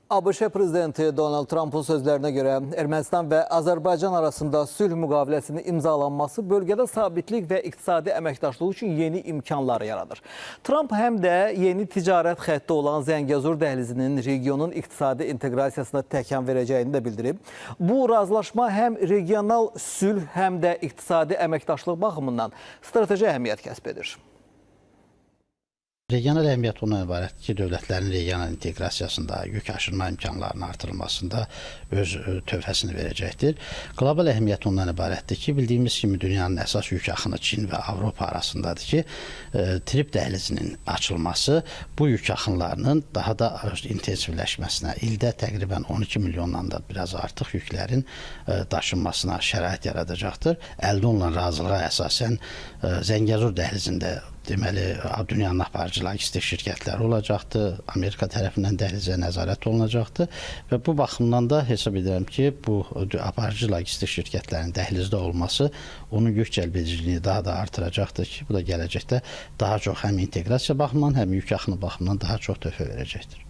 ABŞ prezidenti Donald Trump'ın sözlerine göre Ermənistan ve Azərbaycan arasında sülh müqaviləsinin imzalanması bölgədə sabitlik və iqtisadi əməkdaşlıq üçün yeni imkanlar yaradır. Trump həm də yeni ticarət xətti olan Zəngəzur dəhlizinin regionun iqtisadi inteqrasiyasına təkan verəcəyini də bildirib. Bu razılaşma həm regional sülh, həm də iqtisadi əməkdaşlıq baxımından strateji əhəmiyyət kəsb edir. Regional əhəmiyyət ondan ibarətdir ki, dövlətlərin regional inteqrasiyasında, yük aşırma imkanlarının artırılmasında öz tövhəsini verəcəkdir. Qlobal əhəmiyyət ondan ibarətdir ki, bildiyimiz kimi dünyanın əsas yük axını Çin və Avropa arasındadır ki, trip dəhlizinin açılması bu yük axınlarının daha da intensivləşməsinə, ildə təqribən 12 milyondan da biraz artıq yüklərin daşınmasına şərait yaradacaqdır. Əldə olunan razılığa əsasən Zəngəzur dəhlizində deməli, dünyanın aparıcı logistik şirkətləri olacaqdır, Amerika tərəfindən dəhlizə nəzarət olunacaqdır və bu baxımdan da hesab edirəm ki, bu aparıcı logistik şirkətlərin dəhlizdə olması onun yük cəlbediciliyini daha da artıracaqdır ki, bu da gələcəkdə daha çox həm inteqrasiya baxımından, həm yük axını baxımından daha çox töhfə verəcəkdir.